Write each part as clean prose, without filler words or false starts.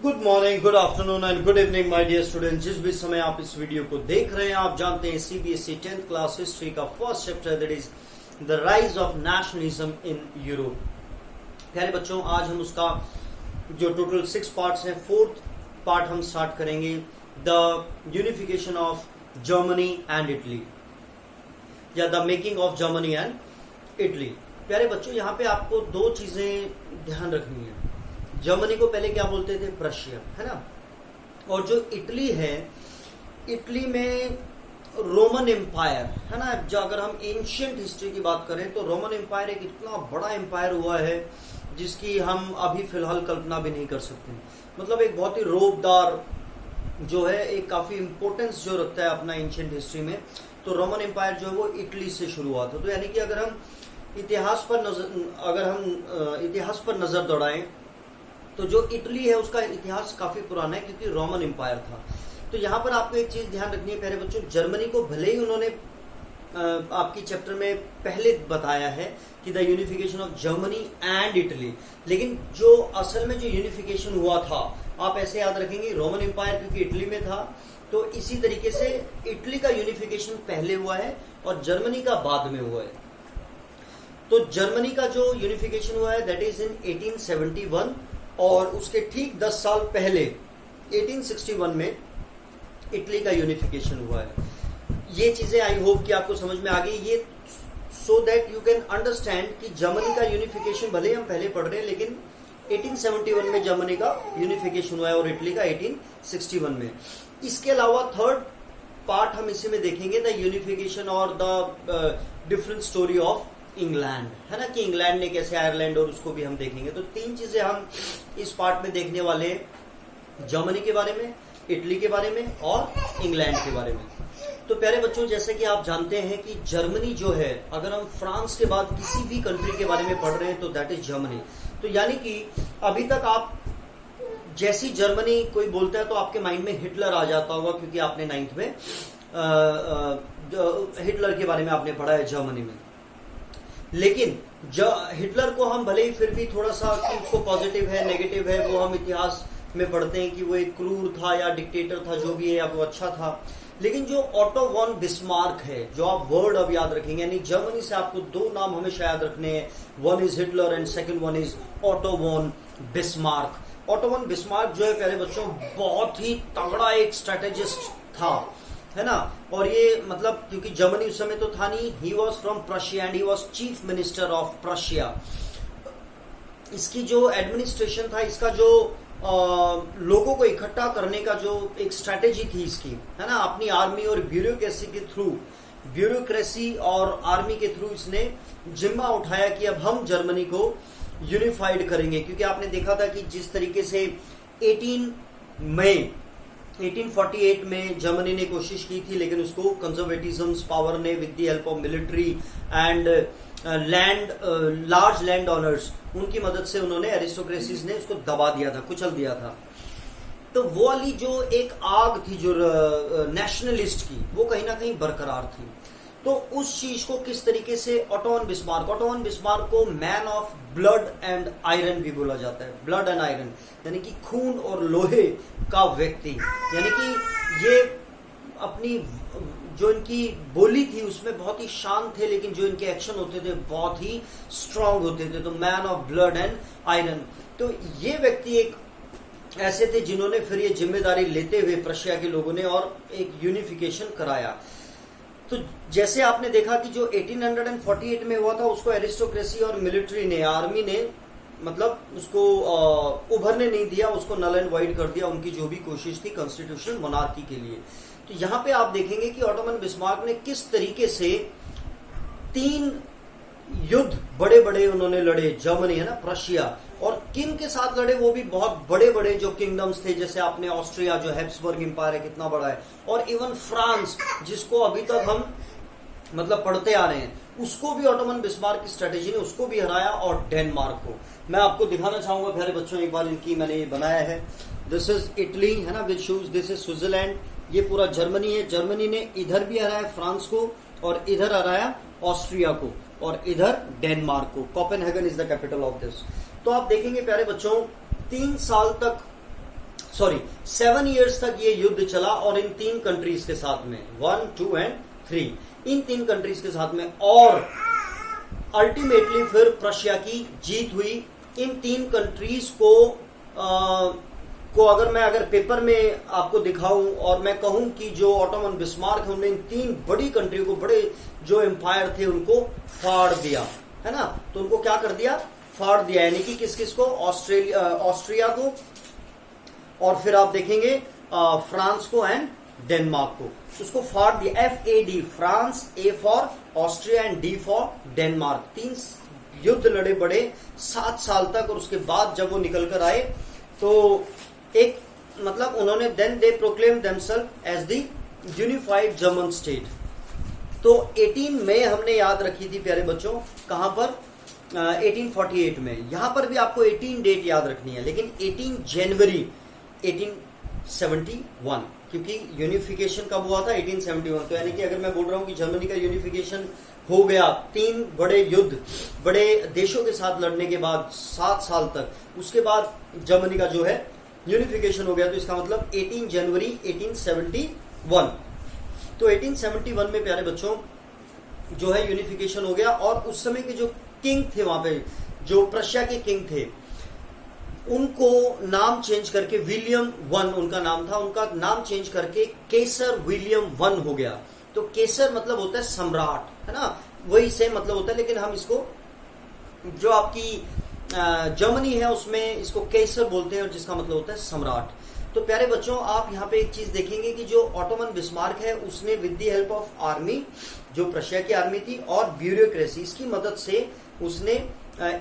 Good morning, good afternoon and good evening my dear students. जिस भी समय आप इस वीडियो को देख रहे हैं, आप जानते हैं सीबीएसई 10th क्लास हिस्ट्री का first chapter that is the rise of nationalism in Europe. प्यारे बच्चों, आज हम उसका जो टोटल 6 पार्ट्स हैं, 4th पार्ट हम स्टार्ट करेंगे, the unification of Germany and Italy या the making of Germany and Italy. प्यारे बच्चों, यहाँ पे आपको दो चीजें ध्यान रखनी है। जर्मनी को पहले क्या बोलते थे? प्रशिया, है ना। और जो इटली है, इटली में रोमन एम्पायर, है ना। जो अगर हम एंशियंट हिस्ट्री की बात करें तो रोमन एम्पायर एक इतना बड़ा एम्पायर हुआ है जिसकी हम अभी फिलहाल कल्पना भी नहीं कर सकते। मतलब एक बहुत ही रौबदार जो है, एक काफी इंपोर्टेंस जो रखता है अपना एंशियंट हिस्ट्री में। तो रोमन एम्पायर जो है वो इटली से शुरू हुआ था। तो यानी कि अगर हम इतिहास पर नजर दौड़ाएं तो जो इटली है उसका इतिहास काफी पुराना है, क्योंकि रोमन एम्पायर था। तो यहाँ पर आपको एक चीज ध्यान रखनी है प्यारे बच्चों, जर्मनी को भले ही उन्होंने आपकी चैप्टर में पहले बताया है कि the unification of Germany and Italy, लेकिन जो असल में जो यूनिफिकेशन हुआ था, आप ऐसे याद रखेंगे, रोमन एम्पायर क्योंकि इटली में था, तो इसी तरीके से इटली का यूनिफिकेशन पहले हुआ है और जर्मनी का बाद में हुआ है। तो जर्मनी का जो यूनिफिकेशन हुआ है दैट इज इन 1871, और उसके ठीक 10 साल पहले 1861 में इटली का यूनिफिकेशन हुआ है। ये चीजें आई होप कि आपको समझ में आ गई, ये so that you can understand कि जर्मनी का यूनिफिकेशन भले हम पहले पढ़ रहे हैं, लेकिन 1871 में जर्मनी का यूनिफिकेशन हुआ है और इटली का 1861 में। इसके अलावा थर्ड पार्ट हम इसी में देखेंगे, द यूनिफिकेशन और the different story of England, है ना, कि इंग्लैंड ने कैसे आयरलैंड, और उसको भी हम देखेंगे। तो 3 चीजें हम इस पार्ट में देखने वाले हैं, जर्मनी के बारे में, इटली के बारे में और इंग्लैंड के बारे में। तो प्यारे बच्चों, जैसे कि आप जानते हैं कि जर्मनी जो है, अगर हम फ्रांस के बाद किसी भी कंट्री के बारे में पढ़ रहे हैं तो दैट इज जर्मनी। तो यानी कि अभी तक आप जैसी जर्मनी कोई बोलता है तो आपके माइंड में हिटलर आ जाता होगा, क्योंकि आपने 9th में हिटलर के बारे में आपने पढ़ा है जर्मनी में। लेकिन हिटलर को हम भले ही फिर भी थोड़ा सा कि उसको पॉजिटिव है नेगेटिव है, वो हम इतिहास में पढ़ते हैं कि वो एक क्रूर था या डिक्टेटर था, जो भी है, या वो अच्छा था। लेकिन जो ऑटो वॉन बिस्मार्क है, जो आप वर्ड अब याद रखेंगे, यानी जर्मनी से आपको 2 नाम हमेशा याद रखने हैं, one is Hitler and second one is Otto von Bismarck. Otto von Bismarck जो है प्यारे बच्चों, बहुत ही तगड़ा एक स्ट्रेटेजिस्ट था, है ना। और ये मतलब क्योंकि जर्मनी उस समय तो था नहीं, he was from Prussia and he was chief minister of Prussia. इसकी जो एडमिनिस्ट्रेशन था, इसका जो लोगों को इकट्ठा करने का जो एक स्ट्रैटेजी थी इसकी, है ना, अपनी आर्मी और ब्यूरोक्रेसी और आर्मी के थ्रू इसने जिम्मा उठाया कि अब हम जर्मनी को यूनिफाइड करेंगे। क्योंकि आपने देखा था कि जिस तरीके से 18 मई 1848 में जर्मनी ने कोशिश की थी, लेकिन उसको कंजर्वेटिज्म पावर ने with the help of military and large land owners, उनकी मदद से उन्होंने, एरिस्टोक्रेसीज ने उसको दबा दिया था, कुचल दिया था। तो वो वाली जो एक आग थी जो नेशनलिस्ट की, वो कहीं ना कहीं बरकरार थी। तो उस चीज को किस तरीके से ऑटो वॉन बिस्मार्क को man of blood and iron भी बोला जाता है। ब्लड एंड आयरन यानी कि खून और लोहे का व्यक्ति, यानी कि ये अपनी जो इनकी बोली थी उसमें बहुत ही शांत थे, लेकिन जो इनके एक्शन होते थे बहुत ही स्ट्रांग होते थे। तो man of blood and iron, तो ये व्यक्ति एक ऐसे थे जिन्होंने फिर ये जिम्मेदारी लेते हुए प्रशिया के लोगों ने और एक यूनिफिकेशन कराया। तो जैसे आपने देखा कि जो 1848 में हुआ था, उसको एरिस्टोक्रेसी और मिलिट्री ने, आर्मी ने, मतलब उसको उभरने नहीं दिया, उसको नल एंड वाइड कर दिया, उनकी जो भी कोशिश थी कॉन्स्टिट्यूशनल मोनार्की के लिए। तो यहाँ पे आप देखेंगे कि ऑटो वॉन बिस्मार्क ने किस तरीके से 3 युद्ध बड़े बड़े उन्होंने लड़े, जर्मनी, है ना, प्रशिया, और किन के साथ लड़े, वो भी बहुत बड़े बड़े जो किंगडम्स थे, जैसे आपने ऑस्ट्रिया जो हैब्सबर्ग एम्पायर है कितना बड़ा है, और इवन फ्रांस जिसको अभी तक हम मतलब पढ़ते आ रहे हैं, उसको भी ऑटो वॉन बिस्मार्क की स्ट्रेटेजी ने उसको भी हराया, और डेनमार्क को। मैं आपको दिखाना चाहूंगा प्यारे बच्चों, एक बार इनकी मैंने ये बनाया है, दिस इज इटली, है ना, with shoes, this is Switzerland, ये पूरा जर्मनी है। जर्मनी ने इधर भी हराया फ्रांस को, और इधर हराया ऑस्ट्रिया को, और इधर डेनमार्क को। Copenhagen is the capital of this. तो आप देखेंगे प्यारे बच्चों, 3 साल तक सॉरी 7 ईयर्स तक ये युद्ध चला और इन 3 कंट्रीज के साथ में 1, 2 एंड 3 इन 3 कंट्रीज के साथ में, और अल्टीमेटली फिर प्रशिया की जीत हुई। इन 3 कंट्रीज को अगर पेपर में आपको दिखाऊं और मैं कहूं कि जो ऑटोमन बिस्मार्क है उन्होंने इन 3 बड़ी कंट्री को, बड़े जो एम्पायर थे उनको फाड़ दिया, है ना। तो उनको क्या कर दिया, फाड़ दिया, यानी कि किस किस को, ऑस्ट्रिया को, और फिर आप देखेंगे फ्रांस को एंड डेनमार्क को, उसको फाड़ दिया। FAD France, A for Austria and D for Denmark. 3 युद्ध लड़े बड़े 7 साल तक, और उसके बाद जब वो निकल कर आए तो एक मतलब उन्होंने then they proclaim themselves as the unified German state. तो 18 मई हमने याद रखी थी प्यारे बच्चों, कहां पर 1848 में। यहां पर भी आपको 18 डेट याद रखनी है, लेकिन 18 जनवरी 1871, क्योंकि यूनिफिकेशन कब हुआ था, 1871। तो यानी कि अगर मैं बोल रहा हूं कि जर्मनी का यूनिफिकेशन हो गया 3 बड़े युद्ध बड़े देशों के साथ लड़ने के बाद 7 साल तक, उसके बाद जर्मनी का जो है यूनिफिकेशन हो गया, तो इसका मतलब 18 जनवरी 1871। तो 1871 में प्यारे बच्चों जो है यूनिफिकेशन हो गया, और उस समय के जो किंग थे वहां पे, जो प्रशिया के किंग थे, उनको नाम चेंज करके विलियम वन उनका नाम था, उनका नाम चेंज करके केसर विलियम वन हो गया। तो केसर मतलब होता है सम्राट, है ना, वही सेम मतलब होता है, लेकिन हम इसको जो आपकी जर्मनी है उसमें इसको केसर बोलते हैं, और जिसका मतलब होता है सम्राट। तो प्यारे बच्चों आप यहाँ पे एक चीज देखेंगे कि जो ऑटोमन बिस्मार्क है उसने with the help of army, जो प्रशिया की आर्मी थी, और ब्यूरोक्रेसी, इसकी मदद से उसने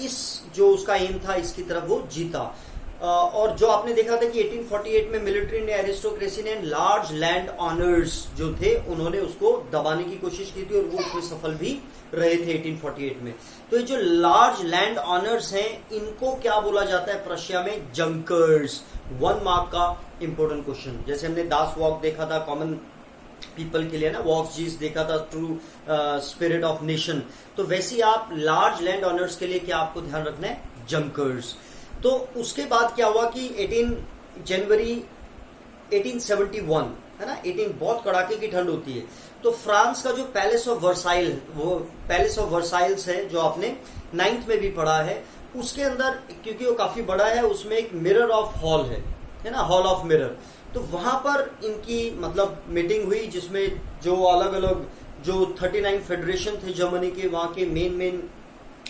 इस जो उसका एम था इसकी तरफ वो जीता। और जो आपने देखा था कि 1848 में मिलिट्री ने, एरिस्टोक्रेसी ने लार्ज लैंड ऑनर्स जो थे उन्होंने उसको दबाने की कोशिश की थी, और वो उसमें सफल भी रहे थे 1848 में। तो ये जो लार्ज लैंड ऑनर्स हैं इनको क्या बोला जाता है प्रशिया में, जंकर्स। 1 मार्क का इंपॉर्टेंट क्वेश्चन, जैसे हमने दास वॉक देखा था कॉमन पीपल के लिए ना, वॉक जीस देखा था ट्रू स्पिरिट ऑफ नेशन, तो वैसे आप लार्ज लैंड ऑनर्स के लिए क्या आपको ध्यान रखना है, जंकर्स। तो उसके बाद क्या हुआ कि 18 जनवरी 1871, है ना, 18 बहुत कड़ाके की ठंड होती है, तो फ्रांस का जो पैलेस ऑफ वर्साइल, वो पैलेस ऑफ वर्साइल्स है जो आपने 9th में भी पढ़ा है, उसके अंदर क्योंकि वो काफी बड़ा है उसमें एक मिरर ऑफ हॉल है ना, हॉल ऑफ मिरर। तो वहां पर इनकी मतलब मीटिंग हुई जिसमें जो अलग अलग जो 39 फेडरेशन थे जर्मनी के, वहां के मेन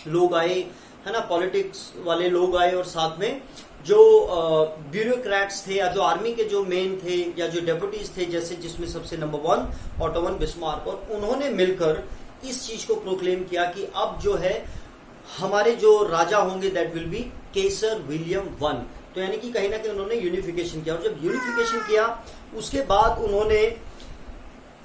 लोग आए, है ना, पॉलिटिक्स वाले लोग आए, और साथ में जो ब्यूरोक्रेट्स थे या जो आर्मी के जो मेन थे या जो डेप्यूटीज थे, जैसे जिसमें सबसे नंबर 1 ऑटोमन बिस्मार्क, और उन्होंने मिलकर इस चीज को प्रोक्लेम किया कि अब जो है हमारे जो राजा होंगे that will be Kesar William one. तो यानी कि कहीं ना कहीं उन्होंने यूनिफिकेशन किया, और जब यूनिफिकेशन किया उसके बाद उन्होंने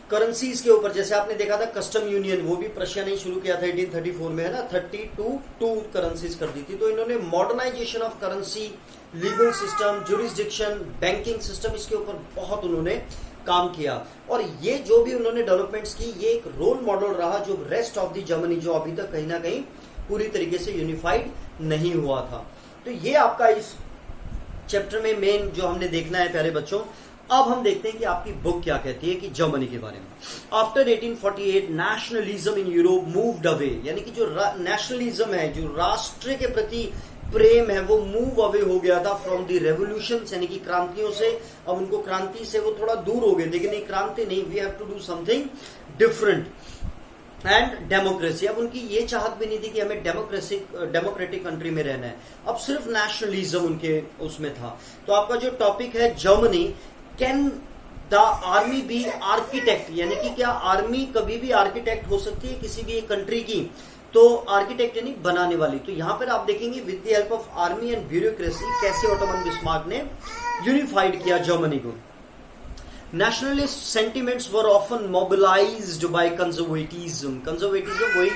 करेंसीज के ऊपर, जैसे आपने देखा था कस्टम यूनियन, वो भी प्रशिया ने शुरू किया था 1834 में, है ना, 32 करेंसीज कर दी थी। तो इन्होंने modernization of currency, legal system, jurisdiction, banking system, इसके ऊपर बहुत उन्होंने काम किया, और ये जो भी उन्होंने डेवलपमेंट्स की ये एक रोल मॉडल रहा जो रेस्ट ऑफ द जर्मनी जो अभी तक कहीं ना कहीं पूरी तरीके से यूनिफाइड नहीं हुआ था। तो ये आपका इस चैप्टर में मेन जो हमने देखना है प्यारे बच्चों। अब हम देखते हैं कि आपकी बुक क्या कहती है कि जर्मनी के बारे में। After 1848 nationalism in Europe moved away, यानी कि जो नेशनलिज्म है, जो राष्ट्र के प्रति प्रेम है, वो मूव अवे हो गया था फ्रॉम द रेवोल्यूशन, यानी कि क्रांतियों से। अब उनको क्रांति से वो थोड़ा दूर हो गए, लेकिन एक क्रांति नहीं, we have to do something different and democracy. अब उनकी ये चाहत भी नहीं थी कि हमें डेमोक्रेटिक कंट्री में रहना है, अब सिर्फ नेशनलिज्म उनके उसमें था। तो आपका जो टॉपिक है Germany, can the army be architect, यानी कि क्या आर्मी कभी भी आर्किटेक्ट हो सकती है किसी भी एक कंट्री की, तो आर्किटेक्ट यानी बनाने वाली। तो यहां पर आप देखेंगे with the help of army and bureaucracy कैसे ऑटोमन बिस्मार्क ने यूनिफाइड किया जर्मनी को। Nationalist sentiments were often mobilised by conservatism. Conservatism वही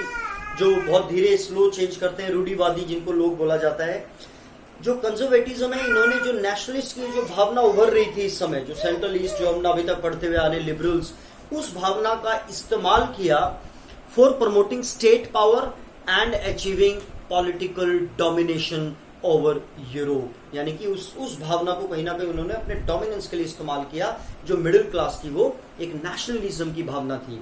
जो बहुत धीरे स्लो चेंज करते हैं, रूढ़िवादी जिनको लोग बोला जाता है। जो कंजर्वेटिज्म है, इन्होंने जो नेशनलिस्ट की जो भावना उभर रही थी इस समय, जो सेंट्रल ईस्ट जो हम अभी तक पढ़ते हुए आ रहे लिबरल्स, उस भावना का इस्तेमाल किया for promoting state power and achieving political domination over Europe, यानी कि उस भावना को कहीं ना कहीं उन्होंने अपने डोमिनेंस के लिए इस्तेमाल किया। जो मिडिल क्लास थी वो एक नेशनलिज्म की भावना थी।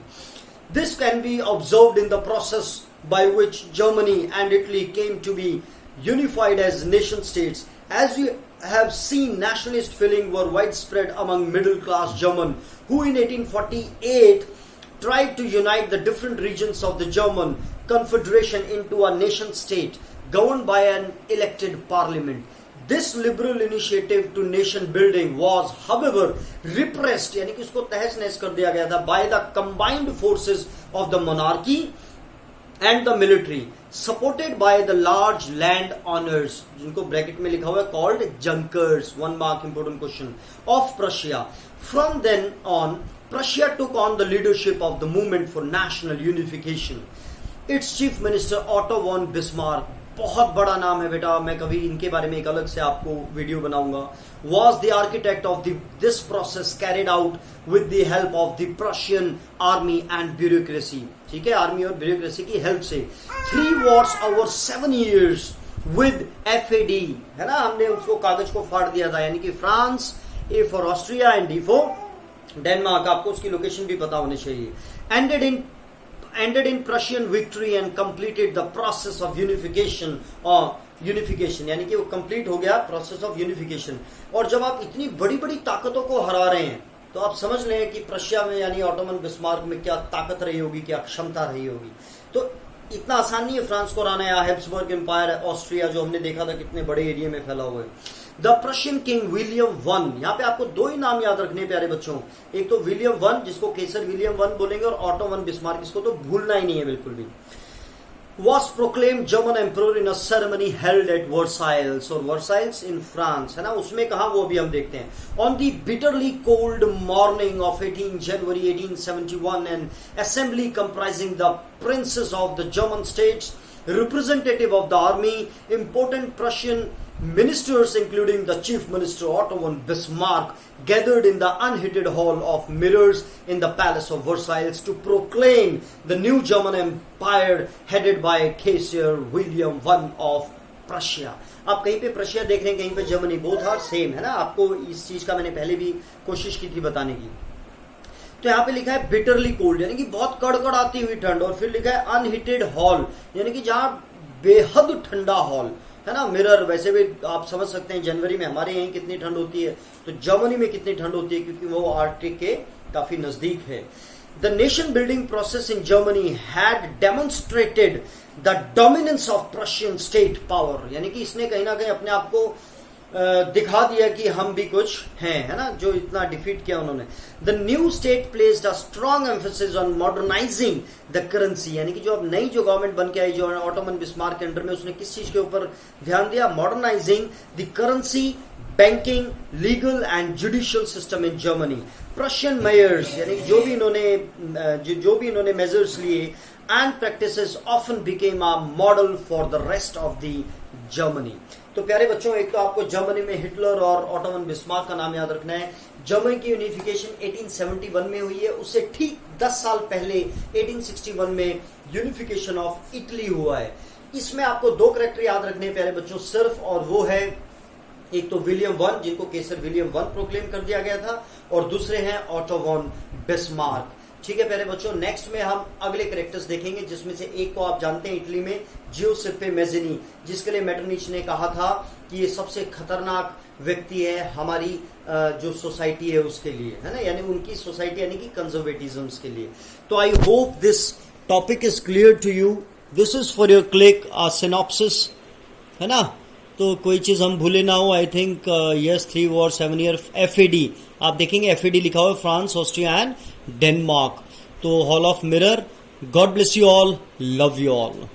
This can be observed in the process by which Germany and Italy came to be unified as nation states. As you have seen, nationalist feeling were widespread among middle class German who in 1848 tried to unite the different regions of the German Confederation into a nation state governed by an elected parliament. This liberal initiative to nation building was however repressed, यानी कि उसको तहस नहस कर दिया गया था, by the combined forces of the monarchy and the military, supported by the large land owners, जिनको ब्रैकेट में लिखा हुआ है called Junkers, 1 mark important question, of Prussia. From then on, Prussia took on the leadership of the movement for national unification. Its chief minister Otto von Bismarck, बहुत बड़ा नाम है बेटा, मैं कभी इनके बारे में एक अलग से आपको वीडियो बनाऊंगा, was the architect of this process carried out with the help of the Prussian army and bureaucracy. ठीक है, आर्मी और ब्यूरोक्रेसी की हेल्प से 3 wars over 7 years with FAD, है ना, हमने उसको कागज को फाड़ दिया था, यानी कि France, A for Austria and D for Denmark, आपको उसकी लोकेशन भी पता होनी चाहिए। ended in Prussian victory and completed the process of unification, यानी कि वो कंप्लीट हो गया प्रोसेस ऑफ यूनिफिकेशन। और जब आप इतनी बड़ी बड़ी ताकतों को हरा रहे हैं तो आप समझ लें कि प्रशिया में यानी ऑटोमन बिस्मार्क में क्या ताकत रही होगी, क्या क्षमता रही होगी। तो इतना आसान नहीं है फ्रांस को हराना, या हैब्सबर्ग एम्पायर, ऑस्ट्रिया जो हमने देखा था कितने बड़े एरिया में फैला हुआ है। The Prussian king William one, यहाँ पे आपको 2 ही नाम याद रखने प्यारे बच्चों, एक तो विलियम वन जिसको केसर विलियम वन बोलेंगे, और ऑटो वन बिस्मार्क, इसको तो भूलना ही नहीं है बिल्कुल भी। was proclaimed German emperor in a ceremony held at Versailles, और Versailles in France, है ना, उसमें कहा वो भी हम देखते हैं। On the bitterly cold morning of 18 January 1871, an assembly comprising the princes of the German states, representative of the army, important Prussian ministers including the chief minister Otto von Bismarck, gathered in the unheated hall of mirrors in the palace of Versailles to proclaim the new German empire headed by Kaiser William I of Prussia. आप कहीं पे प्रशिया देख रहे हैं, कहीं पे Germany, both are same, है ना। आपको इस चीज का मैंने पहले भी कोशिश की थी बताने की। तो यहाँ पे लिखा है बिटरली कोल्ड, यानी कि बहुत कड़कड़ाती हुई ठंड, और फिर लिखा है अनहीटेड हॉल, यानी कि जहां बेहद ठंडा हॉल, है ना। मिरर, वैसे भी आप समझ सकते हैं जनवरी में हमारे यहीं कितनी ठंड होती है, तो जर्मनी में कितनी ठंड होती है, क्योंकि वो आर्कटिक के काफी नजदीक है। The nation building process in Germany had demonstrated the dominance of Prussian state power, यानी कि इसने कहीं ना कहीं अपने आप को दिखा दिया कि हम भी कुछ हैं, है ना, जो इतना डिफीट किया उन्होंने। The new state placed a strong emphasis on modernising the currency, यानी कि जो अब नई जो गवर्नमेंट बन के आई जो ऑटोमन बिस्मार्क के अंडर में, उसने किस चीज के ऊपर ध्यान दिया? Modernizing the currency, banking, legal and judicial system in Germany. Prussian measures, यानी जो भी इन्होंने मेजर्स लिए, and practices often became a model for the rest of the Germany. तो प्यारे बच्चों, एक तो आपको जर्मनी में हिटलर और ऑटोमन बिस्मार्क का नाम याद रखना है। जर्मनी की यूनिफिकेशन 1871 में हुई है, उससे ठीक 10 साल पहले 1861 में यूनिफिकेशन ऑफ इटली हुआ है। इसमें आपको 2 कैरेक्टर याद रखने हैं प्यारे बच्चों सिर्फ, और वो है एक तो विलियम वन, जिनको केसर विलियम वन प्रोक्लेम कर दिया गया था, और दूसरे हैं ऑटो वॉन बिस्मार्क। ठीक है प्यारे बच्चों, नेक्स्ट में हम अगले कैरेक्टर्स देखेंगे, जिसमें से एक को आप जानते हैं इटली में जियोसेप्पे मैज़िनी, जिसके लिए मेटरनिच ने कहा था कि ये सबसे खतरनाक व्यक्ति है हमारी जो सोसाइटी है उसके लिए, है ना, यानी उनकी सोसाइटी यानी कि कंजर्वेटिज्म के लिए। तो I hope this topic is clear to you. This is for your क्लिक सिनॉप्सिस, है ना। तो कोई चीज हम भूले ना हो। आई थिंक यस 3 और 7 ईयर FAD, आप देखेंगे FAD लिखा हुआ है, फ्रांस, ऑस्ट्रिया एंड डेनमार्क। तो hall of mirror. God bless you all, love you all.